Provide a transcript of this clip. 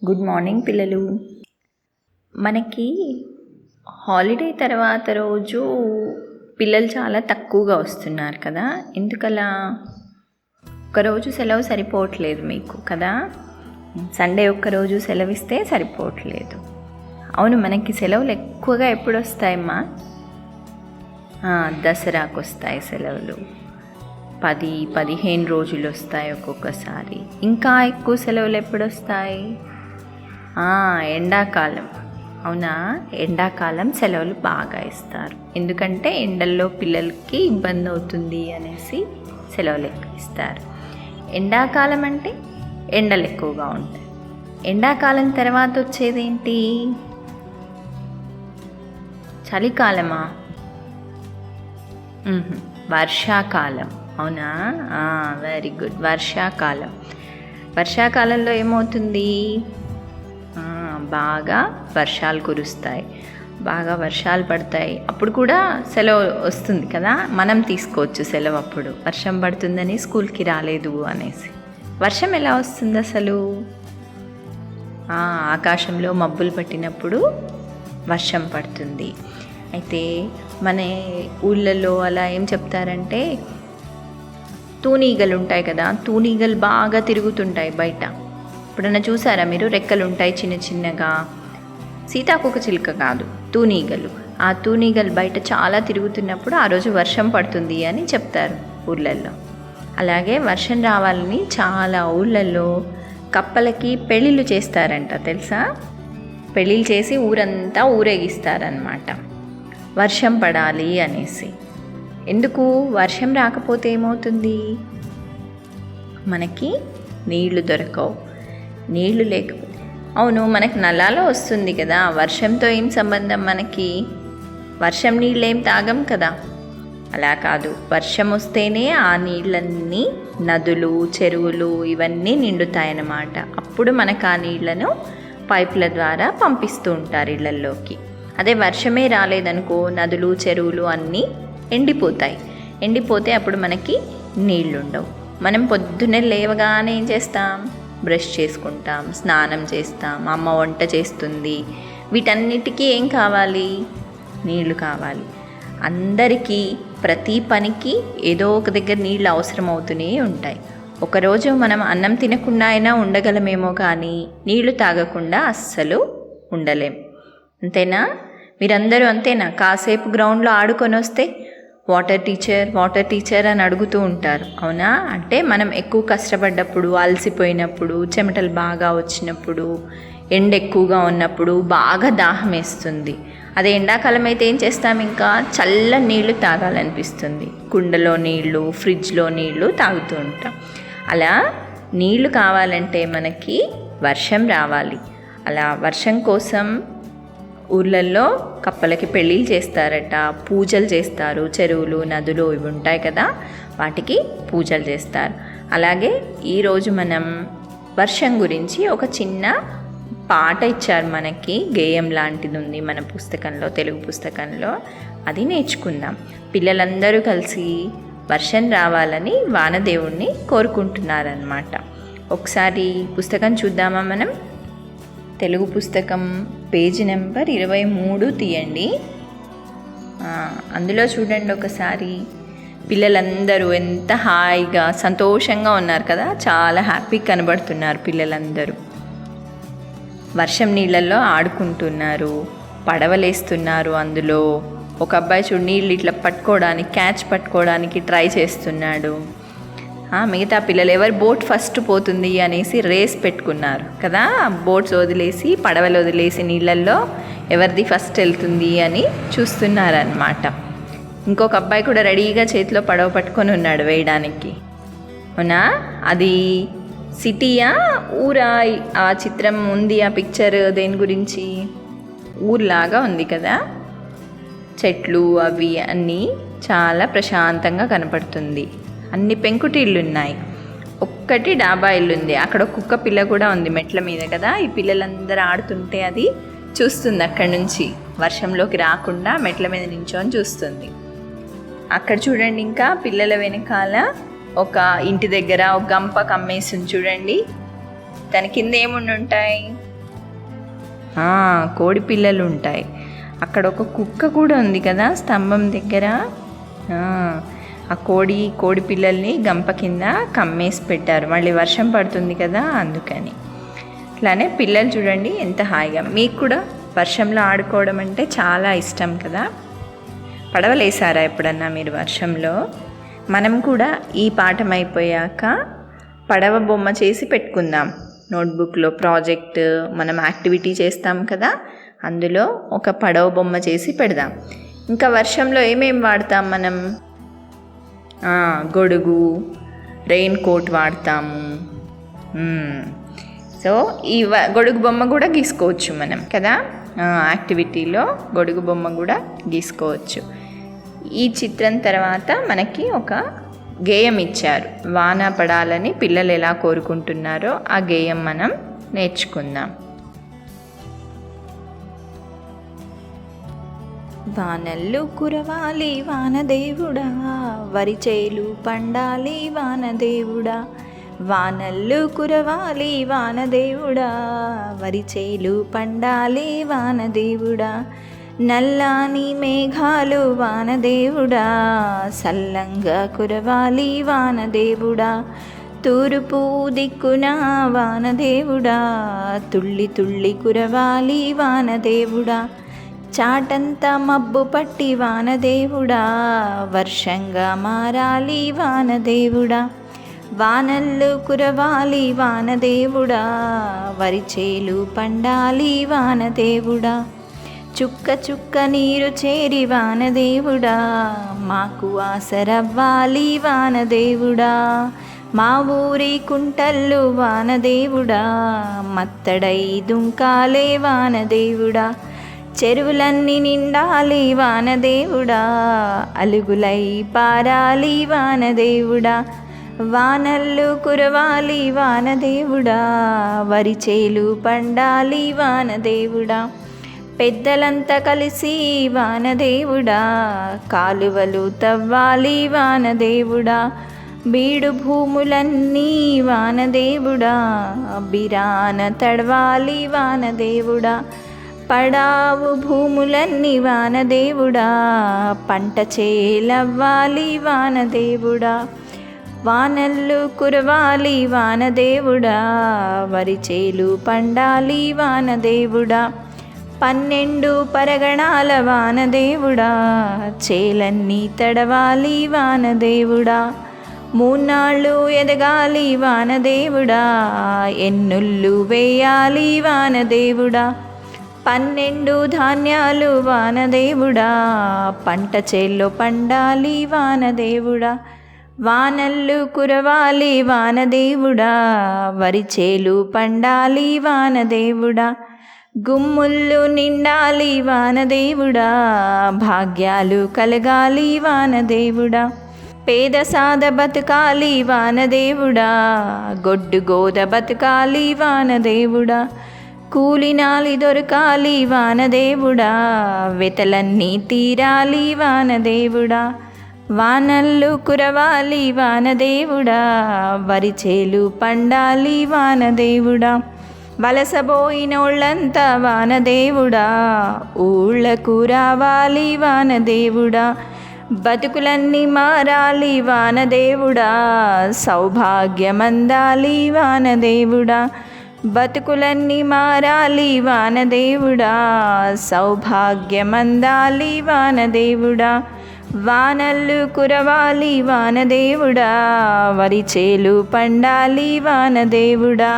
Good morning పిల్లలు. మనకి holiday తర్వాత రోజు పిల్లలు చాలా తక్కువగా వస్తున్నారు కదా. ఎందుకలా? ఒక్కరోజు సెలవు సరిపోవట్లేదు మీకు కదా. సండే ఒక్కరోజు సెలవు ఇస్తే సరిపోవట్లేదు. అవును, మనకి సెలవులు ఎక్కువగా ఎప్పుడు వస్తాయమ్మా? దసరాకు వస్తాయి సెలవులు. 10-15 రోజులు వస్తాయి ఒక్కొక్కసారి. ఇంకా ఎక్కువ సెలవులు ఎప్పుడు వస్తాయి? ఎండాకాలం. అవునా, ఎండాకాలం సెలవులు బాగా ఇస్తారు. ఎందుకంటే ఎండల్లో పిల్లలకి ఇబ్బంది అవుతుంది అనేసి సెలవులు ఎక్కువ ఇస్తారు. ఎండాకాలం అంటే ఎండలు ఎక్కువగా ఉంటాయి. ఎండాకాలం తర్వాత వచ్చేదేంటి? చలికాలమా? వర్షాకాలం. అవునా, వెరీ గుడ్. వర్షాకాలం. వర్షాకాలంలో ఏమవుతుంది? బాగా వర్షాలు కురుస్తాయి, బాగా వర్షాలు పడతాయి. అప్పుడు కూడా సెలవు వస్తుంది కదా. మనం తీసుకోవచ్చు సెలవు అప్పుడు. వర్షం పడుతుందని స్కూల్కి రాలేదు అనేసి. వర్షం ఎలా వస్తుంది అసలు? ఆకాశంలో మబ్బులు పట్టినప్పుడు వర్షం పడుతుంది. అయితే మన ఊళ్ళల్లో అలా ఏం చెప్తారంటే, తూనీగలు ఉంటాయి కదా, తూనీగలు బాగా తిరుగుతుంటాయి బయట. ఎప్పుడన్నా చూసారా మీరు? రెక్కలు ఉంటాయి చిన్న చిన్నగా. సీతాకోక చిలుక కాదు, తూనీగలు. ఆ తూనీగలు బయట చాలా తిరుగుతున్నప్పుడు ఆ రోజు వర్షం పడుతుంది అని చెప్తారు ఊళ్ళల్లో. అలాగే వర్షం రావాలని చాలా ఊళ్ళల్లో కప్పలకి పెళ్ళిళ్ళు చేస్తారంట, తెలుసా? పెళ్ళిళ్ళు చేసి ఊరంతా ఊరేగిస్తారనమాట, వర్షం పడాలి అనేసి. ఎందుకు? వర్షం రాకపోతే ఏమవుతుంది? మనకి నీళ్లు దొరకవు. నీళ్లు లేకపోతే, అవును, మనకి నల్లాలో వస్తుంది కదా. వర్షంతో ఏం సంబంధం మనకి? వర్షం నీళ్ళు ఏం తాగం కదా. అలా కాదు, వర్షం వస్తేనే ఆ నీళ్ళన్నీ నదులు, చెరువులు ఇవన్నీ నిండుతాయన్నమాట. అప్పుడు మనకు ఆ నీళ్లను పైపుల ద్వారా పంపిస్తూ ఉంటారు ఇళ్లల్లోకి. అదే వర్షమే రాలేదనుకో, నదులు, చెరువులు అన్నీ ఎండిపోతాయి. ఎండిపోతే అప్పుడు మనకి నీళ్లుండవు. మనం పొద్దున్నే లేవగానే ఏం చేస్తాం? బ్రష్ చేసుకుంటాం, స్నానం చేస్తాం, అమ్మ వంట చేస్తుంది. వీటన్నిటికీ ఏం కావాలి? నీళ్లు కావాలి. అందరికీ ప్రతి పనికి ఏదో ఒక దగ్గర నీళ్ళు అవసరం అవుతూనే ఉంటాయి. ఒకరోజు మనం అన్నం తినకుండా అయినా ఉండగలమేమో, కానీ నీళ్లు తాగకుండా అస్సలు ఉండలేం. అంతేనా? మీరందరూ అంతేనా? కాసేపు గ్రౌండ్లో ఆడుకొని వస్తే వాటర్ టీచర్ అని అడుగుతూ ఉంటారు. అవునా? అంటే మనం ఎక్కువ కష్టపడ్డప్పుడు, అలసిపోయినప్పుడు, చెమటలు బాగా వచ్చినప్పుడు, ఎండ ఎక్కువగా ఉన్నప్పుడు బాగా దాహం వేస్తుంది. అదే ఎండాకాలం అయితే ఏం చేస్తాం? ఇంకా చల్ల నీళ్లు తాగాలనిపిస్తుంది. కుండలో నీళ్లు, ఫ్రిడ్జ్లో నీళ్లు తాగుతూ ఉంటాం. అలా నీళ్లు కావాలంటే మనకి వర్షం రావాలి. అలా వర్షం కోసం ఊళ్ళల్లో కప్పలకి పెళ్ళిళ్ళు చేస్తారట, పూజలు చేస్తారు. చెరువులు, నదులు ఇవి ఉంటాయి కదా, వాటికి పూజలు చేస్తారు. అలాగే ఈరోజు మనం వర్షం గురించి ఒక చిన్న పాట ఇచ్చారు మనకి, గేయం లాంటిది ఉంది మన పుస్తకంలో, తెలుగు పుస్తకంలో. అది నేర్చుకుందాం. పిల్లలందరూ కలిసి వర్షం రావాలని వానదేవుణ్ణి కోరుకుంటున్నారనమాట. ఒకసారి పుస్తకం చూద్దామా మనం? తెలుగు పుస్తకం పేజీ నెంబర్ 23 తీయండి. అందులో చూడండి ఒకసారి. పిల్లలందరూ ఎంత హాయిగా సంతోషంగా ఉన్నారు కదా. చాలా హ్యాపీగా కనబడుతున్నారు పిల్లలందరూ. వర్షం నీళ్ళల్లో ఆడుకుంటున్నారు, పడవలేస్తున్నారు. అందులో ఒక అబ్బాయి చూడు, నీళ్ళు ఇట్లా పట్టుకోవడానికి, క్యాచ్ పట్టుకోవడానికి ట్రై చేస్తున్నాడు. మిగతా పిల్లలు ఎవరు బోట్ ఫస్ట్ పోతుంది అనేసి రేస్ పెట్టుకున్నారు కదా. బోట్స్ వదిలేసి, పడవలు వదిలేసి నీళ్ళల్లో ఎవరిది ఫస్ట్ వెళ్తుంది అని చూస్తున్నారన్నమాట. ఇంకొక అబ్బాయి కూడా రెడీగా చేతిలో పడవ పట్టుకొని ఉన్నాడు వేయడానికి. అవునా? అది సిటీయా, ఊరా? ఆ చిత్రం ఉంది, ఆ పిక్చర్ దేని గురించి? ఊర్లాగా ఉంది కదా. చెట్లు అవి అన్నీ చాలా ప్రశాంతంగా కనపడుతుంది. అన్ని పెంకుటిళ్ళు ఉన్నాయి. ఒక్కటి డాబా ఇల్లు ఉంది. అక్కడ ఒక కుక్క పిల్ల కూడా ఉంది మెట్ల మీద కదా. ఈ పిల్లలందరూ ఆడుతుంటే అది చూస్తుంది అక్కడి నుంచి, వర్షంలోకి రాకుండా మెట్ల మీద నించొని చూస్తుంది. అక్కడ చూడండి, ఇంకా పిల్లల వెనకాల ఒక ఇంటి దగ్గర ఒక గంప కమ్మేసింది చూడండి. దాని కింద ఏముండి ఉంటాయి? కోడి పిల్లలు ఉంటాయి. అక్కడ ఒక కుక్క కూడా ఉంది కదా స్తంభం దగ్గర. ఆ కోడి పిల్లల్ని గంప కింద కమ్మేసి పెట్టారు, మళ్ళీ వర్షం పడుతుంది కదా అందుకని. అట్లానే పిల్లలు చూడండి ఎంత హాయిగా. మీకు కూడా వర్షంలో ఆడుకోవడం అంటే చాలా ఇష్టం కదా. పడవలేసారా ఎప్పుడన్నా మీరు వర్షంలో? మనం కూడా ఈ పాఠం అయిపోయాక పడవ బొమ్మ చేసి పెట్టుకుందాం. నోట్బుక్లో ప్రాజెక్ట్ మనం యాక్టివిటీ చేస్తాం కదా, అందులో ఒక పడవ బొమ్మ చేసి పెడదాం. ఇంకా వర్షంలో ఏమేమి వాడతాం మనం? గొడుగు, రెయిన్ కోట్ వాడతాము. సో ఈ గొడుగు బొమ్మ కూడా గీసుకోవచ్చు మనం కదా. యాక్టివిటీలో గొడుగు బొమ్మ కూడా గీసుకోవచ్చు. ఈ చిత్రం తర్వాత మనకి ఒక గేయం ఇచ్చారు. వాన పడాలని పిల్లలు ఎలా కోరుకుంటున్నారో ఆ గేయం మనం నేర్చుకుందాం. వానల్లు కురవాలి వానదేవుడా, వరిచేలు పండాలి వానదేవుడా. వానల్లు కురవాలి వానదేవుడా, వరిచేలు పండాలి వానదేవుడా. నల్లాని మేఘాలు వానదేవుడా, సల్లంగా కురవాలి వానదేవుడా. తూర్పు దిక్కున వానదేవుడా, తుళ్ళి తుళ్ళి కురవాలి వానదేవుడా. చాటంతా మబ్బు పట్టి వానదేవుడా, వర్షంగా మారాలి వానదేవుడా. వానల్లు కురవాలి వానదేవుడా, వరిచేలు పండాలి వానదేవుడా. చుక్క చుక్క నీరు చేరి వానదేవుడా, మాకు ఆసరవ్వాలి వానదేవుడా. మా ఊరి కుంటల్లు వానదేవుడా, మత్తడై దుంకాలే వానదేవుడా. చెరువులన్నీ నిండాలి వానదేవుడా, అలుగులై పారాలి వానదేవుడా. వానల్లు కురవాలి వానదేవుడా, వరిచేలు పండాలి వానదేవుడా. పెద్దలంతా కలిసి వానదేవుడా, కాలువలు తవ్వాలి వానదేవుడా. బీడు భూములన్నీ వానదేవుడా, బిరాన తడవాలి వానదేవుడా. పడావు భూములన్నీ వానదేవుడా, పంట చేలవ్వాలి వానదేవుడా. వానల్లు కురవాలి వానదేవుడా, వరిచేలు పండాలి వానదేవుడా. 12 పరగణాల వానదేవుడా, చేలన్నీ తడవాలి వానదేవుడా. 3 నాళ్ళు ఎదగాలి వానదేవుడా, ఎన్నుళ్ళు వేయాలి వానదేవుడా. 12 ధాన్యాలు వానదేవుడా, పంట చేల్లో పండాలి వానదేవుడా. వానల్లు కురవాలి వానదేవుడా, వరిచేలు పండాలి వానదేవుడా. గుమ్ముళ్ళు నిండాలి వానదేవుడా, భాగ్యాలు కలగాలి వానదేవుడా. పేద సాద బతకాలి వానదేవుడా, గొడ్డు గోద బతకాలి వానదేవుడా. కూలినాలి దొరకాలి వానదేవుడా, వెతలన్నీ తీరాలి వానదేవుడా. వానల్లు కురవాలి వానదేవుడా, వరిచేలు పండాలి వానదేవుడా. వలసబోయినోళ్ళంతా వానదేవుడా, ఊళ్ళకు రావాలి వానదేవుడా. బతుకులన్నీ మారాలి వానదేవుడా, సౌభాగ్యమందాలి వానదేవుడా. బతుకులన్నీ మారాలి వానదేవుడా, సౌభాగ్యమందాలి వానదేవుడా. వానల్లు కురవాలి వానదేవుడా, వరిచేలు పండాలి వానదేవుడా.